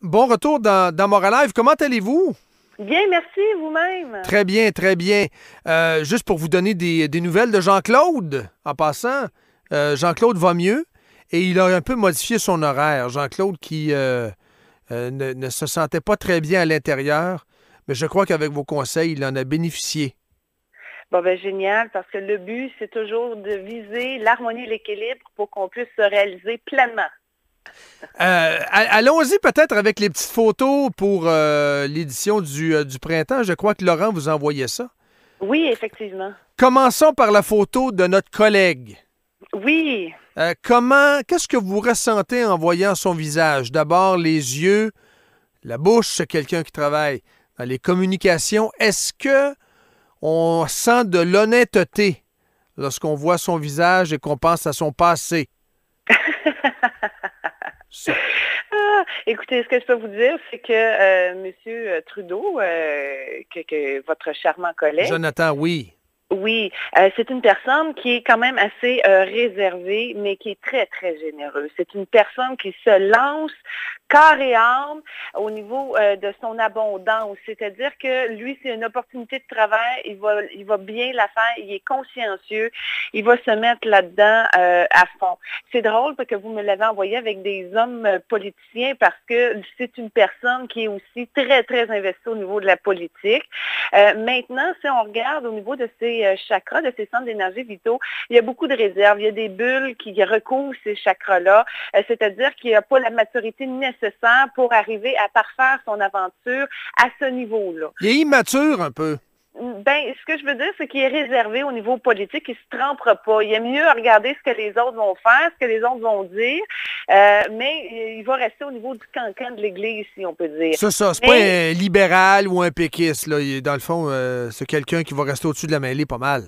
Bon retour dans Montréal. Comment allez-vous? Bien, merci, vous-même. Très bien, très bien. Juste pour vous donner des nouvelles de Jean-Claude, en passant, Jean-Claude va mieux et il a un peu modifié son horaire. Jean-Claude qui ne se sentait pas très bien à l'intérieur, mais je crois qu'avec vos conseils, il en a bénéficié. Bon, ben génial, parce que le but, c'est toujours de viser l'harmonie et l'équilibre pour qu'on puisse se réaliser pleinement. Allons-y peut-être avec les petites photos pour l'édition du printemps. Je crois que Laurent vous envoyait ça. Oui, effectivement. Commençons par la photo de notre collègue. Oui. Qu'est-ce que vous ressentez en voyant son visage? D'abord, les yeux, la bouche, c'est quelqu'un qui travaille dans les communications. Est-ce que on sent de l'honnêteté lorsqu'on voit son visage et qu'on pense à son passé? Ça. Écoutez, ce que je peux vous dire, c'est que M. Trudeau, que votre charmant collègue, Jonathan, oui. oui, c'est une personne qui est quand même assez réservée, mais qui est très, très généreuse. C'est une personne qui se lance corps et âme au niveau de son abondance. C'est-à-dire que lui, c'est une opportunité de travail, il va bien la faire, il est consciencieux, il va se mettre là-dedans à fond. C'est drôle parce que vous me l'avez envoyé avec des hommes politiciens parce que c'est une personne qui est aussi très, très investie au niveau de la politique. Maintenant, si on regarde au niveau de ses chakras, de ses centres d'énergie vitaux, il y a beaucoup de réserves. Il y a des bulles qui recouvrent ces chakras-là, c'est-à-dire qu'il n'y a pas la maturité nécessaire pour arriver à parfaire son aventure à ce niveau-là. Il est immature un peu. Ben, ce que je veux dire, c'est qu'il est réservé au niveau politique, il ne se trompera pas. Il est mieux regarder ce que les autres vont faire, ce que les autres vont dire, mais il va rester au niveau du cancan de l'Église, si on peut dire. C'est ça, c'est pas un libéral ou un péquiste, là. Dans le fond, c'est quelqu'un qui va rester au-dessus de la mêlée pas mal.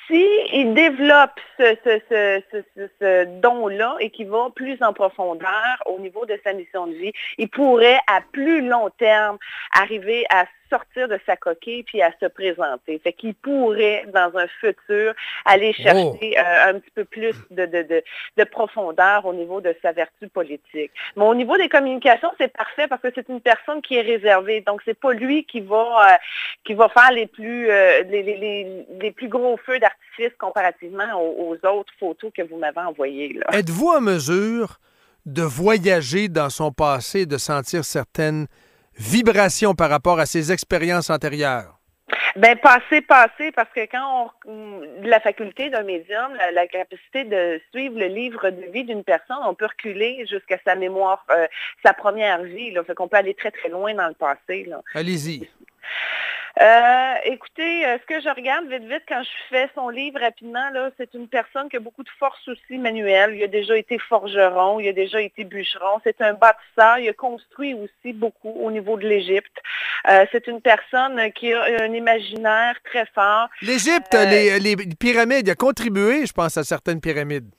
S'il développe ce don-là et qu'il va plus en profondeur au niveau de sa mission de vie, il pourrait à plus long terme arriver à sortir de sa coquille puis à se présenter. Fait qu'il pourrait, dans un futur, aller chercher un petit peu plus de profondeur au niveau de sa vertu politique. Mais au niveau des communications, c'est parfait parce que c'est une personne qui est réservée. Donc, c'est pas lui qui va faire les plus gros feux d'artifice comparativement aux autres photos que vous m'avez envoyées, là. Êtes-vous en mesure de voyager dans son passé, de sentir certaines vibrations par rapport à ses expériences antérieures? Ben passé, parce que quand la faculté d'un médium, la capacité de suivre le livre de vie d'une personne, on peut reculer jusqu'à sa mémoire, sa première vie, là, fait qu'on peut aller très, très loin dans le passé, là. Allez-y. Écoutez, ce que je regarde vite, quand je fais son livre rapidement, là, c'est une personne qui a beaucoup de force aussi manuelle. Il a déjà été forgeron, il a déjà été bûcheron. C'est un bâtisseur. Il a construit aussi beaucoup au niveau de l'Égypte. C'est une personne qui a un imaginaire très fort. L'Égypte, les pyramides, il a contribué, je pense, à certaines pyramides.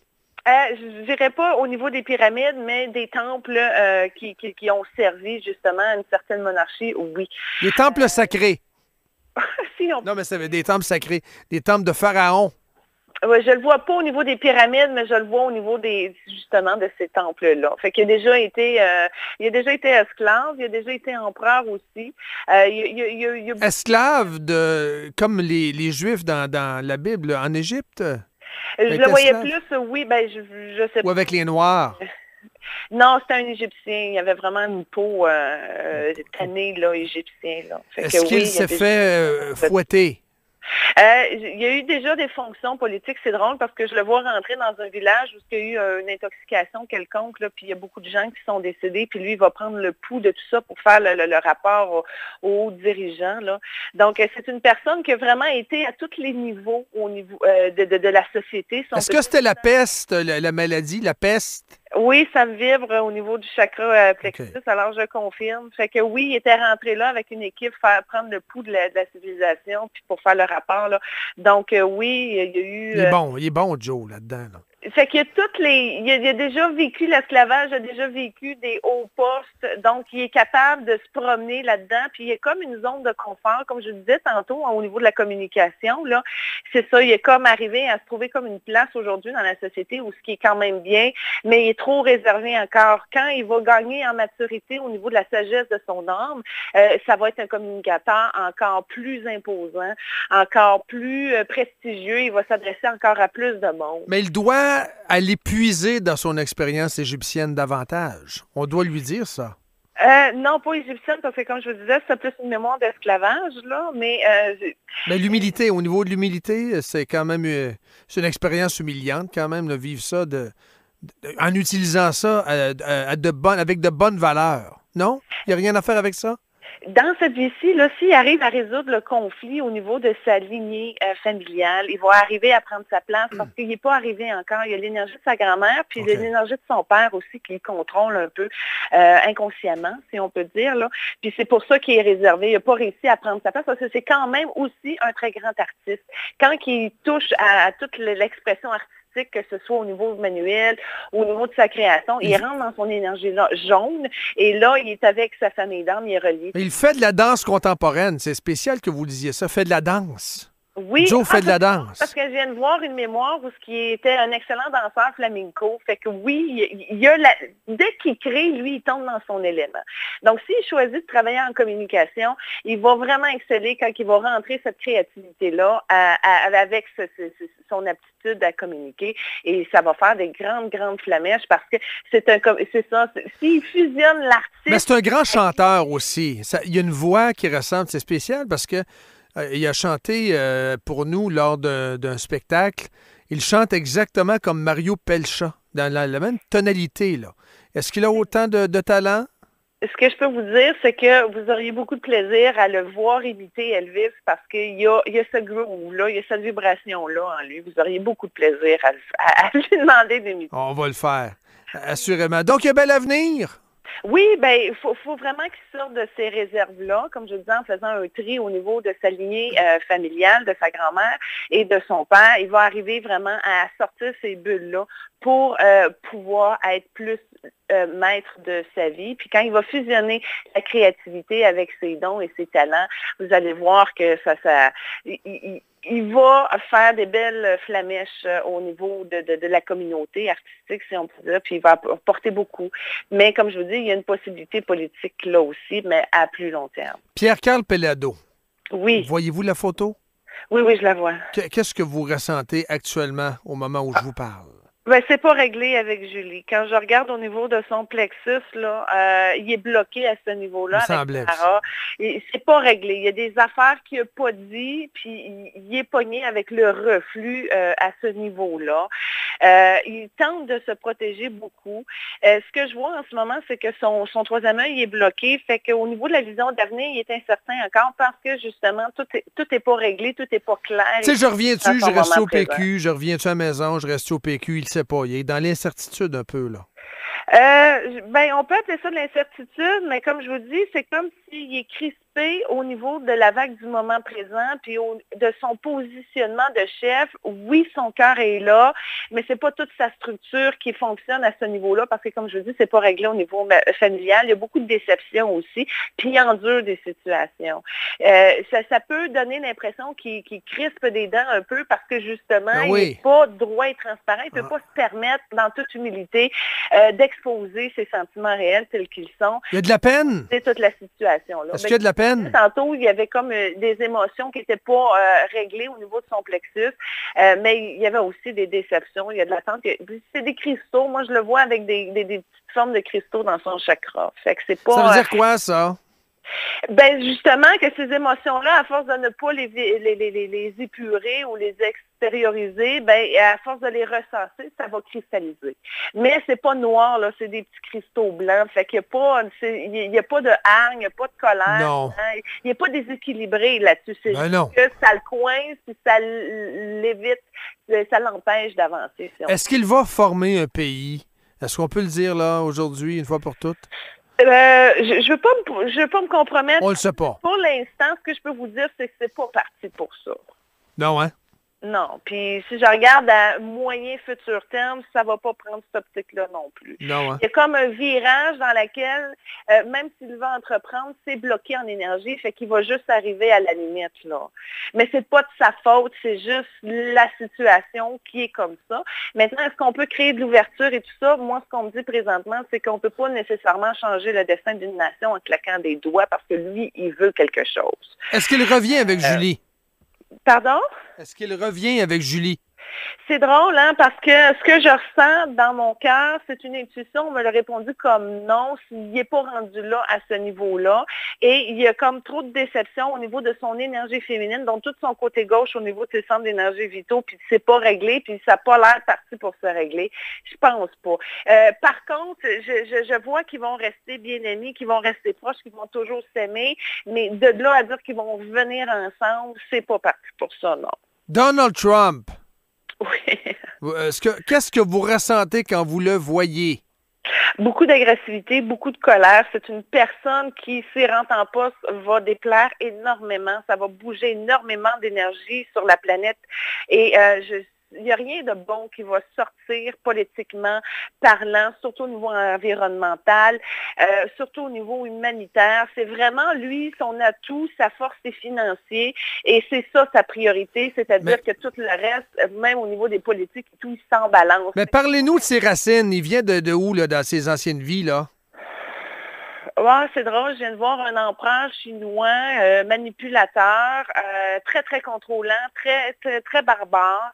Je ne dirais pas au niveau des pyramides, mais des temples qui ont servi justement à une certaine monarchie, oui. Les temples sacrés. Si Non, mais c'est des temples sacrés, des temples de pharaon. Oui, je le vois pas au niveau des pyramides, mais je le vois au niveau justement de ces temples-là. Fait qu'il a déjà été, esclave, il a déjà été empereur aussi. Esclave comme les Juifs dans la Bible en Égypte. Je le voyais plus, oui, ben je sais pas. Ou avec les Noirs. Non, c'était un Égyptien. Il avait vraiment une peau tannée, là, égyptien. Là. Est-ce qu'il s'est fait fouetter? Il y a eu déjà des fonctions politiques. C'est drôle parce que je le vois rentrer dans un village où il y a eu une intoxication quelconque, là, puis il y a beaucoup de gens qui sont décédés, puis lui, il va prendre le pouls de tout ça pour faire le rapport aux dirigeants. Là. Donc, c'est une personne qui a vraiment été à tous les niveaux au niveau de la société. Est-ce que c'était la peste, la maladie, la peste? Oui, ça me vibre au niveau du chakra plexus, okay. Alors je confirme. Fait que oui, il était rentré là avec une équipe prendre le pouls de la civilisation puis pour faire le rapport. Là. Donc oui, il y a eu... Il est bon, Joe, là-dedans. Là. Fait qu'il y a il a déjà vécu l'esclavage, il a déjà vécu des hauts postes Donc, il est capable de se promener là-dedans. Puis, il y a comme une zone de confort, comme je disais tantôt, au niveau de la communication. Là, c'est ça, il est comme arrivé à se trouver comme une place aujourd'hui dans la société où ce qui est quand même bien, mais il est trop réservé encore. Quand il va gagner en maturité au niveau de la sagesse de son âme, ça va être un communicateur encore plus imposant, encore plus prestigieux. Il va s'adresser encore à plus de monde. Mais il doit aller puiser dans son expérience égyptienne davantage. On doit lui dire ça. Non, pas égyptienne, parce que comme je vous disais, c'est plus une mémoire d'esclavage, là, mais... Mais l'humilité, au niveau de l'humilité, c'est quand même c'est une expérience humiliante quand même, de vivre ça en utilisant ça avec de bonnes valeurs. Non? Il n'y a rien à faire avec ça? Dans cette vie-ci, là, s'il arrive à résoudre le conflit au niveau de sa lignée familiale, il va arriver à prendre sa place parce qu'il n'est pas arrivé encore. Il y a l'énergie de sa grand-mère, puis il y a l'énergie de son père aussi qui contrôle un peu inconsciemment, si on peut dire. Là. Puis c'est pour ça qu'il est réservé. Il n'a pas réussi à prendre sa place parce que c'est quand même aussi un très grand artiste. Quand il touche à toute l'expression artistique, que ce soit au niveau manuel, au niveau de sa création, il rentre dans son énergie jaune et là, il est avec sa famille d'âme, il est relié. Mais il fait de la danse contemporaine. C'est spécial que vous disiez ça. Fait de la danse. Oui, Joe fait de la danse. Parce que je viens de voir une mémoire où ce qui était un excellent danseur flamenco. Fait que oui, dès qu'il crée, lui, il tombe dans son élément. Donc, s'il choisit de travailler en communication, il va vraiment exceller quand il va rentrer cette créativité-là avec son aptitude à communiquer. Et ça va faire des grandes flamèches parce que c'est ça. S'il fusionne l'artiste... Mais c'est un grand chanteur aussi. Il y a une voix qui ressemble. C'est spécial parce que il a chanté pour nous lors d'un spectacle. Il chante exactement comme Mario Pelcha, dans la même tonalité, là. Est-ce qu'il a autant de talent? Ce que je peux vous dire, c'est que vous auriez beaucoup de plaisir à le voir imiter Elvis parce qu'il y a ce groove-là, il y a cette vibration-là en lui. Vous auriez beaucoup de plaisir à lui demander d'imiter. On va le faire, assurément. Donc, il y a bel avenir! Oui, bien, il faut vraiment qu'il sorte de ces réserves-là, comme je disais, en faisant un tri au niveau de sa lignée familiale, de sa grand-mère et de son père. Il va arriver vraiment à sortir ces bulles-là pour pouvoir être plus maître de sa vie. Puis quand il va fusionner la créativité avec ses dons et ses talents, vous allez voir que il va faire des belles flamèches au niveau de la communauté artistique, si on peut dire, puis il va apporter beaucoup. Mais comme je vous dis, il y a une possibilité politique là aussi, mais à plus long terme. Pierre-Carl Pellado. Oui. Voyez-vous la photo? Oui, je la vois. Qu'est-ce que vous ressentez actuellement au moment où je vous parle? Ben, c'est pas réglé avec Julie. Quand je regarde au niveau de son plexus, là, il est bloqué à ce niveau-là avec Sarah. Et c'est pas réglé. Il y a des affaires qu'il n'a pas dit, puis il est pogné avec le reflux à ce niveau-là. Il tente de se protéger beaucoup. Ce que je vois en ce moment, c'est que son troisième œil est bloqué. Fait qu'au niveau de la vision d'avenir, il est incertain encore parce que justement, tout est pas réglé, tout est pas clair. Tu sais, je reviens-tu, je reste au PQ, je reviens-tu à la maison, je reste au PQ, il sait pas. Il est dans l'incertitude un peu, là. On peut appeler ça de l'incertitude, mais comme je vous dis, c'est comme s'il est crispé au niveau de la vague du moment présent, puis de son positionnement de chef. Oui, son cœur est là, mais c'est pas toute sa structure qui fonctionne à ce niveau-là, parce que comme je vous dis, c'est pas réglé au niveau familial. Il y a beaucoup de déceptions aussi, puis il endure des situations. Ça peut donner l'impression qu'il crispe des dents un peu, parce que justement, il n'est pas droit et transparent. Il ne peut pas se permettre, dans toute humilité, d'exposer ses sentiments réels tels qu'ils sont. Il y a de la peine? C'est toute la situation. Est-ce qu'il y a de la peine? Tantôt, il y avait comme des émotions qui n'étaient pas réglées au niveau de son plexus, mais il y avait aussi des déceptions. Il y a de l'attente. C'est des cristaux. Moi, je le vois avec des petites formes de cristaux dans son chakra. Fait que c'est pas, ça veut dire quoi, ça? Ben justement que ces émotions-là, à force de ne pas les épurer ou les extérioriser, ben à force de les ressasser, ça va cristalliser. Mais c'est pas noir, là, c'est des petits cristaux blancs. Fait qu'il n'y a pas de hargne, il n'y a pas de colère. Non. Hein, il n'y a pas déséquilibré là-dessus. C'est juste que ça le coince, puis ça l'évite, ça l'empêche d'avancer. Est-ce qu'il va former un pays? Est-ce qu'on peut le dire là aujourd'hui, une fois pour toutes? Je veux pas me compromettre. On le sait pas. Pour l'instant, ce que je peux vous dire, c'est que c'est pas parti pour ça. Non, hein? Non. Puis si je regarde à moyen futur terme, ça va pas prendre cette optique-là non plus. Non, hein? Il y a comme un virage dans lequel, même s'il va entreprendre, c'est bloqué en énergie, fait qu'il va juste arriver à la limite, là. Mais c'est pas de sa faute, c'est juste la situation qui est comme ça. Maintenant, est-ce qu'on peut créer de l'ouverture et tout ça? Moi, ce qu'on me dit présentement, c'est qu'on peut pas nécessairement changer le destin d'une nation en claquant des doigts parce que lui, il veut quelque chose. Est-ce qu'il revient avec Julie? Pardon? Est-ce qu'il revient avec Julie? C'est drôle, hein, parce que ce que je ressens dans mon cœur, c'est une intuition. On me l'a répondu comme non, s'il n'est pas rendu là à ce niveau-là. Et il y a comme trop de déception au niveau de son énergie féminine, donc tout son côté gauche au niveau de ses centres d'énergie vitaux, puis c'est pas réglé, puis ça n'a pas l'air parti pour se régler. Je pense pas. Par contre, je vois qu'ils vont rester bien amis, qu'ils vont rester proches, qu'ils vont toujours s'aimer, mais de là à dire qu'ils vont venir ensemble, c'est pas parti pour ça, non. Donald Trump. Oui. Qu'est-ce que vous ressentez quand vous le voyez? Beaucoup d'agressivité, beaucoup de colère. C'est une personne qui, s'il rentre en poste, va déplaire énormément. Ça va bouger énormément d'énergie sur la planète. Et il n'y a rien de bon qui va sortir politiquement parlant, surtout au niveau environnemental, surtout au niveau humanitaire. C'est vraiment, lui, son atout, sa force est financier et c'est ça sa priorité, c'est-à-dire que tout le reste, même au niveau des politiques et tout, il s'en balance. Mais parlez-nous de ses racines. Il vient de où, là, dans ses anciennes vies, là? Ouais, c'est drôle, je viens de voir un empereur chinois manipulateur, très, très contrôlant, très, très, très barbare.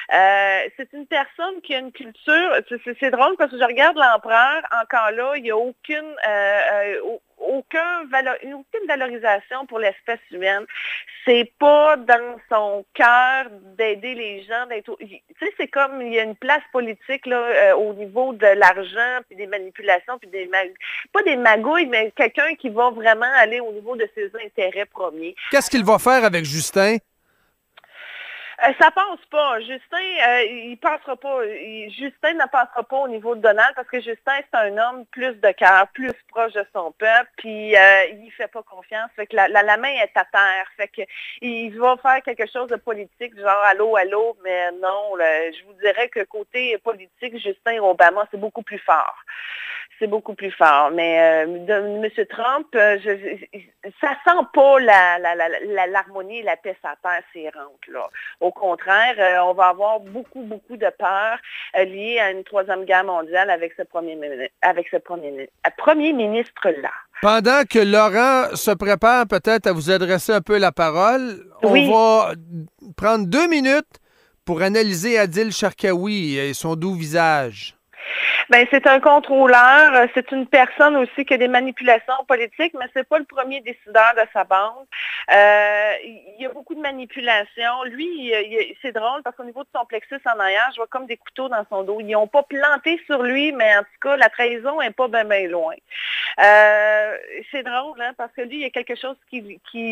C'est une personne qui a une culture, c'est drôle parce que je regarde l'empereur, encore là, il n'y a aucune valorisation pour l'espèce humaine. C'est pas dans son cœur d'aider les gens. Tu sais, c'est comme il y a une place politique là, au niveau de l'argent, puis des manipulations, puis pas des magouilles, mais quelqu'un qui va vraiment aller au niveau de ses intérêts premiers. Qu'est-ce qu'il va faire avec Justin? Ça passe pas. Justin, il passera pas. Justin ne passera pas au niveau de Donald parce que Justin, c'est un homme plus de cœur, plus proche de son peuple, puis il fait pas confiance. Fait que la main est à terre. Fait que il va faire quelque chose de politique, genre allô, allô, mais non, je vous dirais que côté politique, Justin Obama, c'est beaucoup plus fort. C'est beaucoup plus fort. Mais M. Trump, ça sent pas l'harmonie et la paix à terre s'il rentre, là. Au contraire, on va avoir beaucoup, beaucoup de peur liées à une troisième guerre mondiale avec ce premier ministre-là. Pendant que Laurent se prépare peut-être à vous adresser un peu la parole, oui. On va prendre 2 minutes pour analyser Adil Sharkawi et son doux visage. Ben, c'est un contrôleur, c'est une personne aussi qui a des manipulations politiques, mais c'est pas le premier décideur de sa bande. Il y a beaucoup de manipulations. Lui, c'est drôle parce qu'au niveau de son plexus en arrière, je vois comme des couteaux dans son dos. Ils n'ont pas planté sur lui, mais en tout cas, la trahison n'est pas bien loin. C'est drôle, hein, parce que lui, il y a quelque chose qui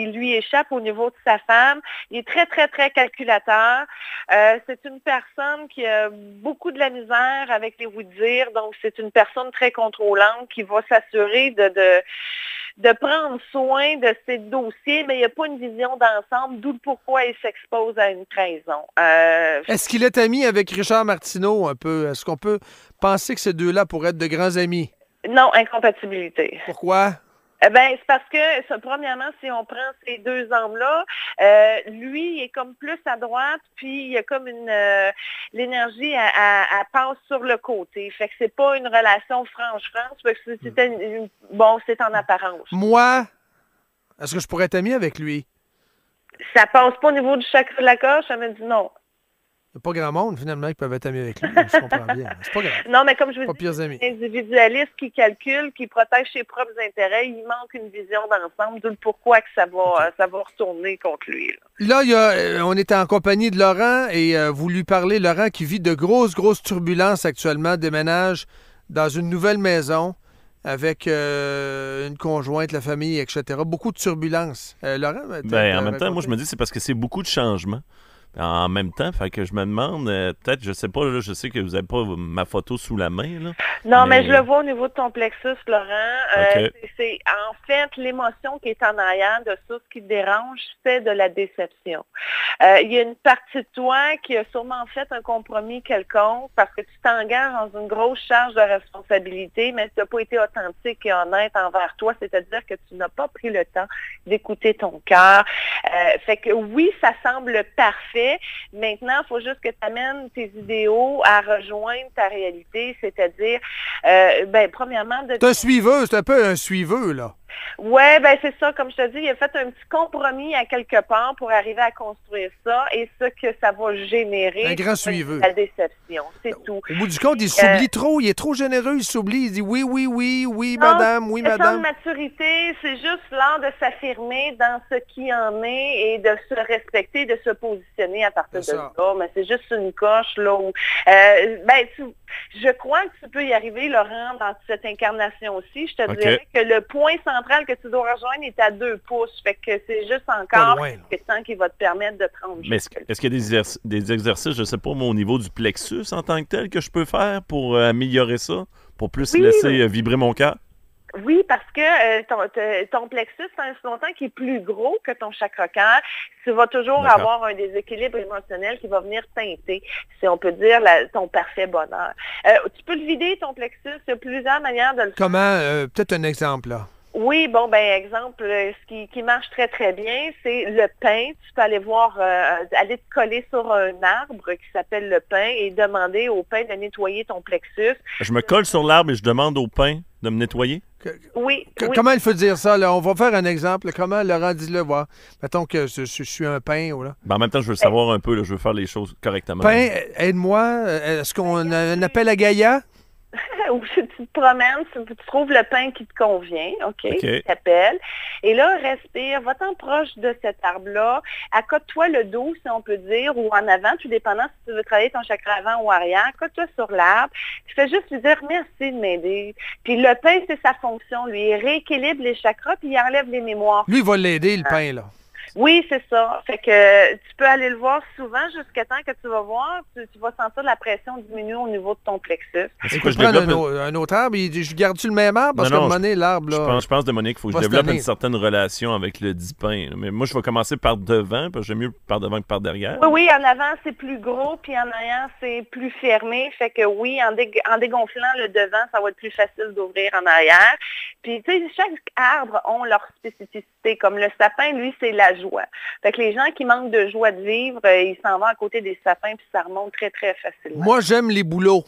lui échappe au niveau de sa femme. Il est très, très, très calculateur. C'est une personne qui a beaucoup de la misère avec les oui-dire. Donc, c'est une personne très contrôlante qui va s'assurer de prendre soin de ses dossiers, mais il n'y a pas une vision d'ensemble, d'où pourquoi il s'expose à une trahison. Est-ce qu'il est ami avec Richard Martineau un peu? Est-ce qu'on peut penser que ces deux-là pourraient être de grands amis? Non, incompatibilité. Pourquoi? Ben, c'est parce que, premièrement, si on prend ces deux hommes-là, lui, il est comme plus à droite, puis il y a comme l'énergie, elle passe sur le côté. Fait que c'est pas une relation franche-France, fait que c'est en apparence. Moi, est-ce que je pourrais être ami avec lui? Ça passe pas au niveau du chakra de la gorge, ça me dit non. Il n'y a pas grand monde, finalement, qui peuvent être amis avec lui. Je comprends bien. C'est pas grave. Non, mais comme je vous dis, un individualiste qui calcule, qui protège ses propres intérêts, il manque une vision d'ensemble, d'où pourquoi que ça va retourner contre lui. Là, on est en compagnie de Laurent et vous lui parlez, Laurent, qui vit de grosses turbulences actuellement, déménage dans une nouvelle maison avec une conjointe, la famille, etc. Beaucoup de turbulences. Laurent? En même temps, moi, je me dis c'est parce que c'est beaucoup de changements. en même temps. Fait que je me demande, peut-être, je sais pas, là, je sais que vous n'avez pas ma photo sous la main, là. Non, mais je le vois au niveau de ton plexus, Laurent. OK. C'est en fait l'émotion qui est en arrière de ça, ce qui te dérange, c'est de la déception. Il y a une partie de toi qui a sûrement fait un compromis quelconque parce que tu t'engages dans une grosse charge de responsabilité, mais tu n'as pas été authentique et honnête envers toi, c'est-à-dire que tu n'as pas pris le temps d'écouter ton cœur. Fait que oui, ça semble parfait. Maintenant, il faut juste que tu amènes tes idéaux à rejoindre ta réalité, c'est-à-dire, premièrement... C'est un suiveux, c'est un peu un suiveux, là. Ouais, ben c'est ça, comme je te dis, il a fait un petit compromis à quelque part pour arriver à construire ça et ce que ça va générer. Un grand suiveux. La déception, c'est tout. Au bout du compte, il s'oublie trop, il est trop généreux, il s'oublie, il dit oui, oui, oui, oui, Non, madame, oui, question madame. de maturité, c'est juste l'art de s'affirmer dans ce qui en est et de se respecter, de se positionner à partir de ça. là. Mais c'est juste une coche là où, je crois que tu peux y arriver, Laurent, dans cette incarnation aussi. Je te dirais que le point central que tu dois rejoindre est à 2 pouces. Fait que c'est juste encore loin, une question qui va te permettre de prendre. Mais est-ce qu'il y a des exercices, je sais pas, moi, au niveau du plexus en tant que tel que je peux faire pour améliorer ça, pour plus laisser vibrer mon cœur? Oui, parce que ton plexus, c'est un longtemps qui est plus gros que ton chakra-cœur. Tu vas toujours avoir un déséquilibre émotionnel qui va venir teinter, si on peut dire, ton parfait bonheur. Tu peux le vider, ton plexus. Il y a plusieurs manières de le faire. Comment? Peut-être un exemple, là. Oui, bon, exemple, ce qui marche très, très bien, c'est le pin. Tu peux aller voir, aller te coller sur un arbre qui s'appelle le pin et demander au pin de nettoyer ton plexus. Je me colle sur l'arbre et je demande au pin de me nettoyer? Oui. Comment il faut dire ça, là? On va faire un exemple. Comment, Laurent, dis-le, voir. Mettons que je suis un pain, ou là. En même temps, je veux savoir un peu, là, je veux faire les choses correctement. Pain, aide-moi. Est-ce qu'on a un appel à Gaïa? Ou tu te promènes, tu trouves le pain qui te convient, OK? Tu t'appelles. Et là, respire, va-t'en proche de cet arbre-là, accote-toi le dos, si on peut dire, ou en avant, tout dépendant si tu veux travailler ton chakra avant ou arrière, accote-toi sur l'arbre, puis fais juste lui dire merci de m'aider. Puis le pain, c'est sa fonction, lui, il rééquilibre les chakras, puis il enlève les mémoires. Lui, il va l'aider, le pain, là. Oui, c'est ça. Fait que tu peux aller le voir souvent jusqu'à temps que tu vas voir, tu vas sentir la pression diminuer au niveau de ton plexus. C'est quoi, je prends un autre arbre, je garde-tu le même arbre? Parce qu'à un moment donné, l'arbre, là... Je pense, Monique, il faut que je développe une certaine relation avec le dit pain. Mais moi, je vais commencer par devant, parce que j'aime mieux par devant que par derrière. Oui, en avant, c'est plus gros, puis en arrière, c'est plus fermé. Fait que oui, en dégonflant le devant, ça va être plus facile d'ouvrir en arrière. Puis, tu sais, chaque arbre ont leur spécificité. Comme le sapin, lui, c'est la joie. Fait que les gens qui manquent de joie de vivre, ils s'en vont à côté des sapins, puis ça remonte très, très facilement. Moi, j'aime les bouleaux.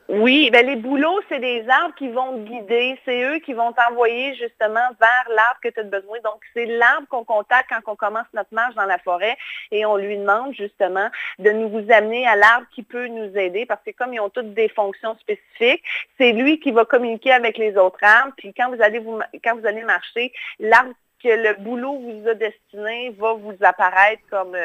Oui, les bouleaux, c'est des arbres qui vont te guider. C'est eux qui vont t'envoyer justement vers l'arbre que tu as besoin. Donc, c'est l'arbre qu'on contacte quand on commence notre marche dans la forêt et on lui demande justement de nous amener à l'arbre qui peut nous aider parce que comme ils ont toutes des fonctions spécifiques, c'est lui qui va communiquer avec les autres arbres. Puis quand vous allez marcher, l'arbre que le boulot vous a destiné va vous apparaître comme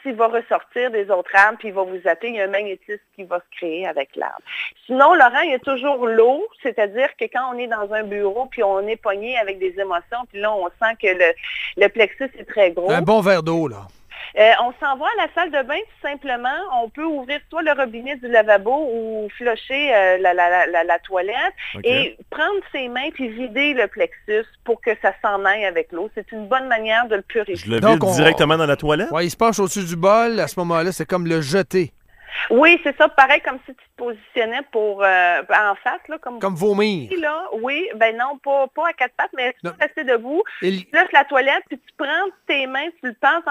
s'il va ressortir des autres arbres, puis il va vous appeler. Il y a un magnétisme qui va se créer avec l'arbre. Sinon, Laurent, il y a toujours l'eau, c'est-à-dire que quand on est dans un bureau, puis on est pogné avec des émotions, puis là, on sent que le plexus est très gros. Un bon verre d'eau, là. On s'en va à la salle de bain, tout simplement. On peut ouvrir soit le robinet du lavabo ou flusher la toilette et prendre ses mains puis vider le plexus pour que ça s'en aille avec l'eau. C'est une bonne manière de le purifier. Je le vide directement dans la toilette? Oui, il se penche au-dessus du bol. À ce moment-là, c'est comme le jeter. Oui, c'est ça. Pareil comme si tu te positionnais pour en face. Là, comme vomir. Là. Oui, non, pas à 4 pattes, mais tu peux rester debout. Tu laisses la toilette, puis tu prends tes mains, tu le penses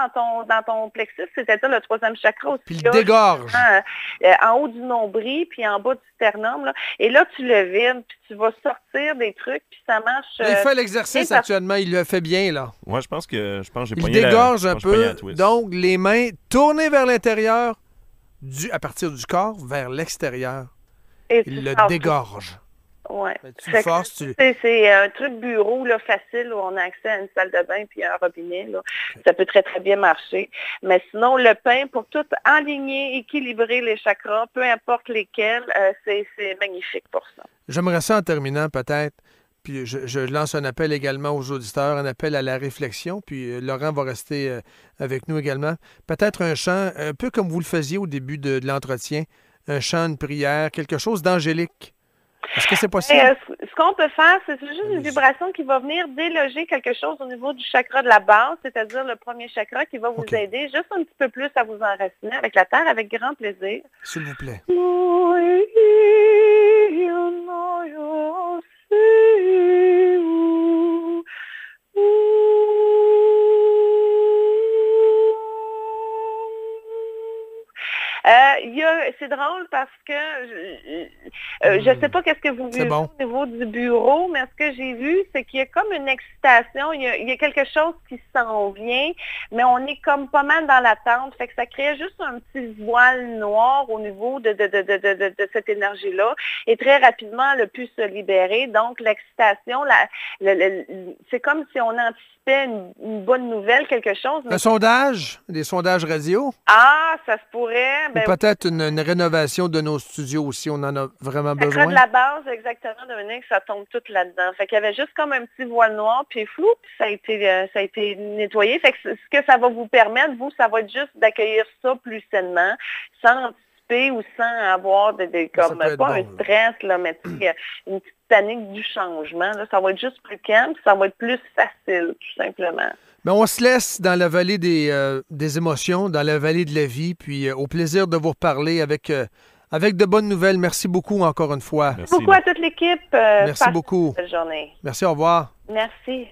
dans ton plexus, c'est-à-dire le 3e chakra aussi. Puis il dégorge. En haut du nombril, puis en bas du sternum. Là. Et là, tu le vides, puis tu vas sortir des trucs, puis ça marche. Il fait l'exercice actuellement, il le fait bien, là. Moi, je pense que j'ai il dégorge un peu. Donc, les mains tournées vers l'intérieur, à partir du corps vers l'extérieur. Et il le dégorge. Oui. C'est un truc bureau là, facile où on a accès à une salle de bain puis un robinet. Là. Ça peut très, très bien marcher. Mais sinon, le pain, pour tout aligner, équilibrer les chakras, peu importe lesquels, c'est magnifique pour ça. J'aimerais ça en terminant peut-être. puis je lance un appel également aux auditeurs, un appel à la réflexion, puis Laurent va rester avec nous également. Peut-être un chant, un peu comme vous le faisiez au début de l'entretien, un chant, une prière, quelque chose d'angélique. Est-ce que c'est possible? Ce qu'on peut faire, c'est juste une vibration qui va venir déloger quelque chose au niveau du chakra de la base, c'est-à-dire le premier chakra qui va vous aider juste un petit peu plus à vous enraciner avec la terre, avec grand plaisir. S'il vous plaît. C'est drôle parce que je ne sais pas qu'est-ce que vous vivez au niveau du bureau, mais ce que j'ai vu, c'est qu'il y a comme une excitation, il y a quelque chose qui s'en vient, mais on est comme pas mal dans l'attente, fait que ça crée juste un petit voile noir au niveau de cette énergie-là, et très rapidement, elle a pu se libérer. Donc, l'excitation, c'est comme si on anticipait une bonne nouvelle, quelque chose. Un sondage? Des sondages radio? Ah, ça se pourrait. Ou peut-être une rénovation de nos studios aussi, on en a vraiment besoin. De la base, exactement, Dominique, ça tombe tout là-dedans. Fait qu'il y avait juste comme un petit voile noir, puis flou, puis ça a été nettoyé. Fait que ce que ça va vous permettre, vous, ça va être juste d'accueillir ça plus sainement, sans anticiper ou sans avoir comme pas un stress, là, mais une petite panique du changement. Là, ça va être juste plus calme, ça va être plus facile, tout simplement. Mais on se laisse dans la vallée des émotions, dans la vallée de la vie, puis au plaisir de vous reparler avec de bonnes nouvelles. Merci beaucoup encore une fois. Merci beaucoup à toute l'équipe. Merci beaucoup. Belle journée. Merci, au revoir. Merci.